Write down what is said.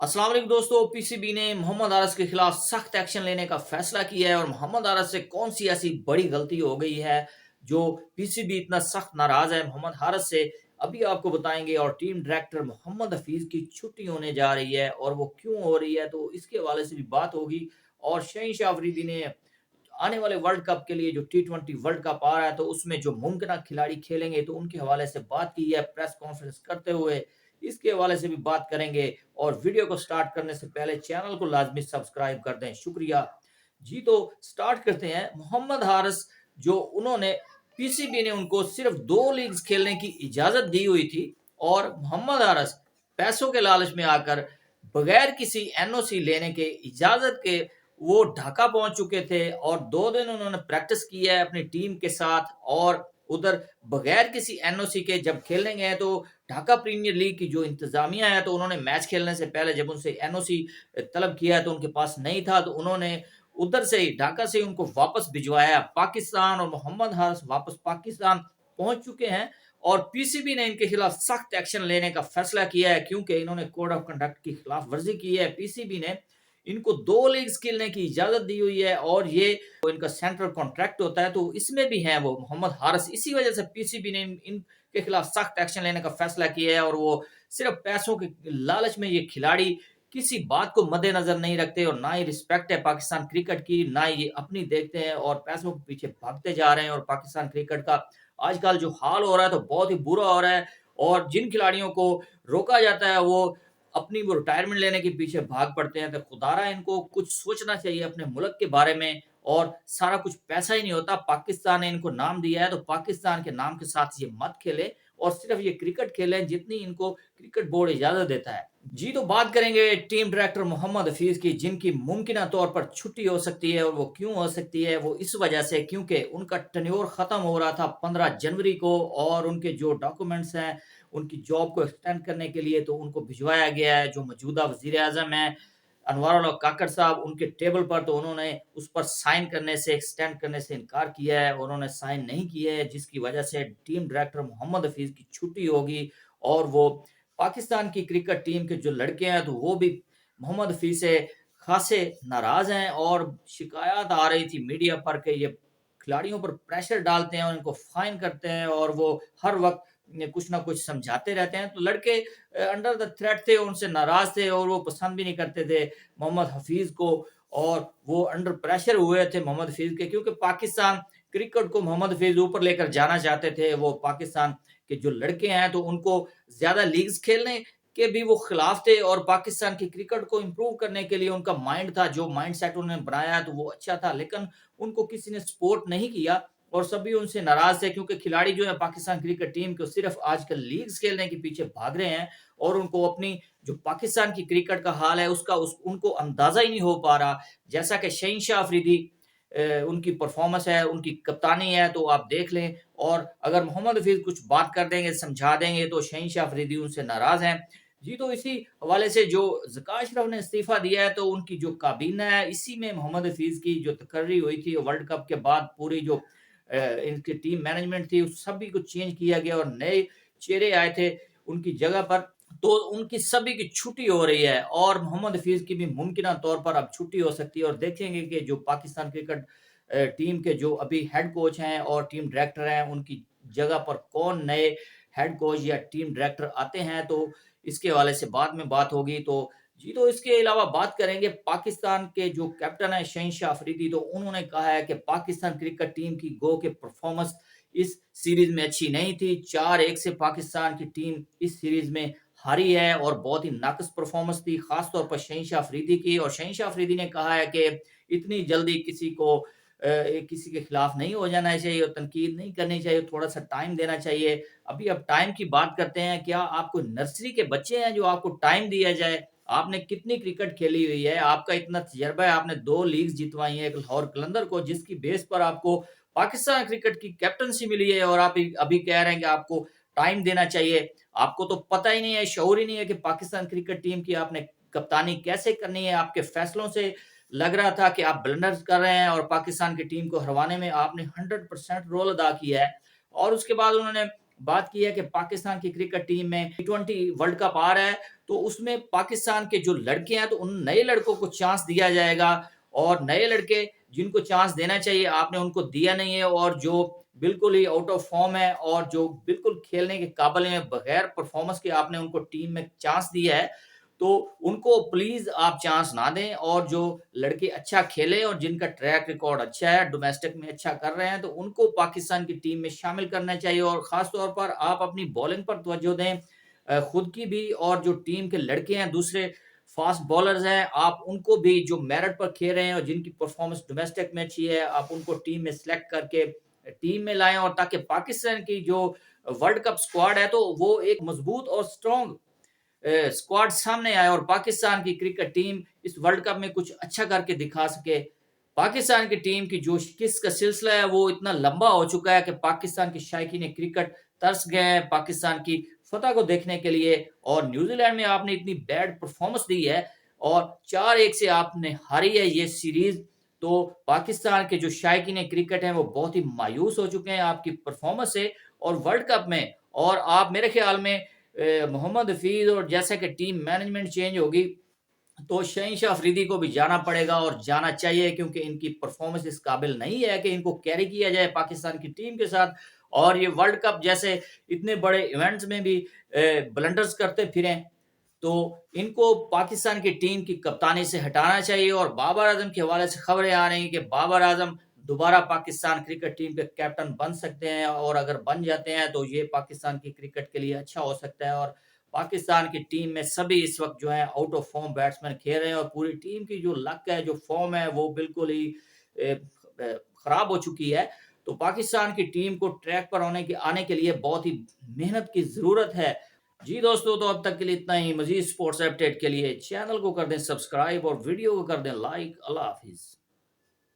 अस्सलाम वालेकुम दोस्तों। पीसीबी ने मोहम्मद आरस के खिलाफ सख्त एक्शन लेने का फैसला किया है और मोहम्मद आरस से कौन सी ऐसी बड़ी गलती हो गई है जो पीसीबी इतना सख्त नाराज है मोहम्मद हारस से, अभी आपको बताएंगे। और टीम डायरेक्टर मोहम्मद हफीज की छुट्टी होने जा रही है और वो क्यों हो रही है, तो इसके हवाले से भी बात होगी। और शहनशाह अफरीदी ने आने वाले वर्ल्ड कप के लिए जो T20 वर्ल्ड कप आ रहा है, तो उसमें जो मुमकिन खिलाड़ी खेलेंगे तो उनके हवाले से बात की है प्रेस कॉन्फ्रेंस करते हुए। इसके हवाले से भी बात करेंगे। और वीडियो को स्टार्ट करने से पहले चैनल को लाजमी सब्सक्राइब कर दें, शुक्रिया जी। तो स्टार्ट करते हैं। मोहम्मद हारिस, जो उन्होंने पीसीबी ने उनको सिर्फ 2 लीग्स खेलने की इजाजत दी हुई थी, और मोहम्मद हारिस पैसों के लालच में आकर बगैर किसी एनओसी लेने के इजाजत के वो ढाका पहुंच चुके थे और 2 दिन उन्होंने प्रैक्टिस की है अपनी टीम के साथ। और उधर बगैर किसी एनओसी के जब खेलने गए तो ढाका प्रीमियर लीग की जो इंतजामिया है, तो उन्होंने मैच खेलने से पहले जब उनसे एनओसी तलब किया तो उनके पास नहीं था, तो उन्होंने उधर से ही ढाका से उनको वापस भिजवाया पाकिस्तान। और मोहम्मद हारिस वापस पाकिस्तान पहुंच चुके हैं और पीसीबी ने इनके खिलाफ सख्त एक्शन लेने का फैसला किया है, क्योंकि इन्होंने कोड ऑफ कंडक्ट की खिलाफ वर्जी की है। पीसीबी ने इनको 2 लीग्स खेलने की इजाजत दी हुई है और ये इनका सेंट्रल कॉन्ट्रैक्ट होता है, तो इसमें भी है वो मोहम्मद हारिस। इसी वजह से पीसीबी ने इनके खिलाफ सख्त एक्शन लेने का फैसला किया है। और वो सिर्फ पैसों के लालच में ये खिलाड़ी किसी बात को मद्देनजर नहीं रखते और ना ही रिस्पेक्ट है पाकिस्तान क्रिकेट की, ना ये अपनी देखते हैं और पैसों के पीछे भागते जा रहे हैं। और पाकिस्तान क्रिकेट का आजकल जो हाल हो रहा है तो बहुत ही बुरा हो रहा है। और जिन खिलाड़ियों को रोका जाता है वो अपनी वो रिटायरमेंट लेने के पीछे भाग पड़ते हैं। तो खुदारा इनको कुछ सोचना चाहिए अपने मुल्क के बारे में। और सारा कुछ पैसा ही नहीं होता। पाकिस्तान ने इनको नाम दिया है तो पाकिस्तान के नाम के साथ ये मत खेले और सिर्फ ये क्रिकेट खेलें जितनी इनको क्रिकेट बोर्ड इजाजत देता है जी। तो बात करेंगे टीम डायरेक्टर मोहम्मद हफीज की, जिनकी मुमकिन तौर पर छुट्टी हो सकती है। और वो क्यों हो सकती है, वो इस वजह से क्योंकि उनका टेन्योर खत्म हो रहा था 15 जनवरी को और उनके जो डॉक्यूमेंट्स हैं उनकी जॉब को एक्सटेंड करने के लिए तो उनको भिजवाया गया है। जो मौजूदा वजीर आजम है अनवारुल्लाह काकड़ साहब, उनके टेबल पर तो उन्होंने उस पर साइन करने से एक्सटेंड करने से इनकार किया है, उन्होंने साइन नहीं किए है, जिसकी वजह से टीम डायरेक्टर मोहम्मद हफीज की छुट्टी होगी। और वो पाकिस्तान की क्रिकेट टीम के जो लड़के हैं तो वो भी मोहम्मद हफीज से खासे नाराज हैं और शिकायत आ रही थी मीडिया पर कि ये खिलाड़ियों पर प्रेशर डालते हैं और इनको फाइन करते हैं और वो हर वक्त कुछ ना कुछ समझाते रहते हैं। तो लड़के अंडर द थ्रेट थे, उनसे नाराज थे और वो पसंद भी नहीं करते थे मोहम्मद हफीज को। और वो अंडर प्रेशर हुए थे मोहम्मद हफीज के, क्योंकि पाकिस्तान क्रिकेट को मोहम्मद हफीज ऊपर लेकर जाना चाहते थे। वो पाकिस्तान के जो लड़के हैं तो उनको ज्यादा लीग्स खेलने के भी वो खिलाफ थे और पाकिस्तान की क्रिकेट को इम्प्रूव करने के लिए उनका माइंड था, जो माइंड सेट उन्होंने बनाया तो वो अच्छा था। लेकिन उनको किसी ने सपोर्ट नहीं किया और सभी उनसे नाराज थे, क्योंकि खिलाड़ी जो है पाकिस्तान क्रिकेट टीम को सिर्फ आजकल लीग्स खेलने के पीछे भाग रहे हैं और उनको अपनी जो पाकिस्तान की क्रिकेट का हाल है उसका उनको अंदाजा ही नहीं हो पा रहा। जैसा कि शहनशाह अफरीदी उनकी परफॉर्मेंस है, उनकी कप्तानी है, तो आप देख लें। और अगर मोहम्मद हफीज कुछ बात कर देंगे, समझा देंगे, तो शहनशाह अफरीदी उनसे नाराज हैं जी। तो इसी हवाले से जो ज़का अशरफ ने इस्तीफा दिया है तो उनकी जो काबीना है इसी में मोहम्मद हफीज की जो तकर्री हुई थी वर्ल्ड कप के बाद, पूरी जो इनकी टीम मैनेजमेंट थी उस सभी को चेंज किया गया और नए चेहरे आए थे उनकी जगह पर। तो उनकी सभी की छुट्टी हो रही है और मोहम्मद हफीज की भी मुमकिन तौर पर अब छुट्टी हो सकती है। और देखेंगे कि जो पाकिस्तान क्रिकेट टीम के जो अभी हेड कोच हैं और टीम डायरेक्टर हैं उनकी जगह पर कौन नए हेड कोच या टीम डायरेक्टर आते हैं, तो इसके हवाले से बाद में बात होगी। तो जी, तो इसके अलावा बात करेंगे पाकिस्तान के जो कैप्टन है शहनशाह अफरीदी, तो उन्होंने कहा है कि पाकिस्तान क्रिकेट टीम की गो के परफॉर्मेंस इस सीरीज में अच्छी नहीं थी। 4-1 से पाकिस्तान की टीम इस सीरीज में हारी है और बहुत ही नाकस परफॉर्मेंस थी, खासतौर पर शहनशाह अफरीदी की। और शहनशाह अफरीदी ने कहा है कि इतनी जल्दी किसी के खिलाफ नहीं हो जाना चाहिए और तनकीद नहीं करनी चाहिए, थोड़ा सा टाइम देना चाहिए। अभी अब टाइम की बात करते हैं, क्या आपको नर्सरी के बच्चे हैं जो आपको टाइम दिया जाए? आपने कितनी क्रिकेट खेली हुई है, आपका इतना तजर्बा है, आपने 2 लीग्स जितवाई हैं, एक लाहौर कलंदर को, जिसकी बेस पर आपको पाकिस्तान क्रिकेट की कैप्टनसी मिली है, और आप अभी कह रहे हैं कि आपको टाइम देना चाहिए। आपको तो पता ही नहीं है, शऊर ही नहीं है कि पाकिस्तान क्रिकेट टीम की आपने कप्तानी कैसे करनी है। आपके फैसलों से लग रहा था कि आप ब्लंडर्स कर रहे हैं और पाकिस्तान की टीम को हरवाने में आपने 100% रोल अदा किया है। और उसके बाद उन्होंने بات کی ہے کہ پاکستان کی کرکٹ ٹیم میں T20 ورلڈ کپ آ رہا ہے تو اس میں پاکستان کے جو لڑکے ہیں تو ان نئے لڑکوں کو چانس دیا جائے گا، اور نئے لڑکے جن کو چانس دینا چاہیے آپ نے ان کو دیا نہیں ہے، اور جو بالکل ہی آؤٹ آف فارم ہے اور جو بالکل کھیلنے کے قابل ہیں، بغیر پرفارمنس کے آپ نے ان کو ٹیم میں چانس دیا ہے، تو ان کو پلیز آپ چانس نہ دیں، اور جو لڑکے اچھا کھیلے اور جن کا ٹریک ریکارڈ اچھا ہے، ڈومیسٹک میں اچھا کر رہے ہیں، تو ان کو پاکستان کی ٹیم میں شامل کرنا چاہیے، اور خاص طور پر آپ اپنی بولنگ پر توجہ دیں، خود کی بھی اور جو ٹیم کے لڑکے ہیں دوسرے فاسٹ بالرز ہیں آپ ان کو بھی جو میرٹ پر کھیل رہے ہیں اور جن کی پرفارمنس ڈومیسٹک میں اچھی ہے آپ ان کو ٹیم میں سلیکٹ کر کے ٹیم میں لائیں، اور تاکہ پاکستان کی جو ورلڈ کپ سکواڈ ہے تو وہ ایک مضبوط اور سٹرونگ سکواڈ سامنے آئے، اور پاکستان کی کرکٹ ٹیم اس ورلڈ کپ میں کچھ اچھا کر کے دکھا سکے۔ پاکستان کی ٹیم کی جو شکست کا سلسلہ ہے وہ اتنا لمبا ہو چکا ہے کہ پاکستان کے شائقین کرکٹ ترس گئے ہیں پاکستان کی فتح کو دیکھنے کے لیے، اور نیوزی لینڈ میں آپ نے اتنی بیڈ پرفارمنس دی ہے اور 4-1 سے آپ نے ہاری ہے یہ سیریز، تو پاکستان کے جو شائقین کرکٹ ہیں وہ بہت ہی مایوس ہو چکے ہیں آپ کی پرفارمنس سے اور ورلڈ کپ میں، اور آپ میرے خیال میں محمد حفیظ اور جیسا کہ ٹیم مینجمنٹ چینج ہوگی تو شہنشاہ افریدی کو بھی جانا پڑے گا اور جانا چاہیے، کیونکہ ان کی پرفارمنس اس قابل نہیں ہے کہ ان کو کیری کیا جائے پاکستان کی ٹیم کے ساتھ، اور یہ ورلڈ کپ جیسے اتنے بڑے ایونٹس میں بھی بلنڈرز کرتے پھریں، تو ان کو پاکستان کی ٹیم کی کپتانی سے ہٹانا چاہیے۔ اور بابر اعظم کے حوالے سے خبریں آ رہی ہیں کہ بابر اعظم دوبارہ پاکستان کرکٹ ٹیم کے کیپٹن بن سکتے ہیں، اور اگر بن جاتے ہیں تو یہ پاکستان کی کرکٹ کے لیے اچھا ہو سکتا ہے، اور پاکستان کی ٹیم میں سبھی اس وقت جو ہیں آؤٹ آف فارم بیٹسمین کھیل رہے ہیں، اور پوری ٹیم کی جو لک ہے جو فارم ہے وہ بالکل ہی خراب ہو چکی ہے، تو پاکستان کی ٹیم کو ٹریک پر آنے کے لیے بہت ہی محنت کی ضرورت ہے۔ جی دوستو، تو اب تک کے لیے اتنا ہی۔ مزید سپورٹس اپڈیٹ کے لیے چینل کو کر دیں سبسکرائب اور ویڈیو کو کر دیں لائک۔ اللہ حافظ۔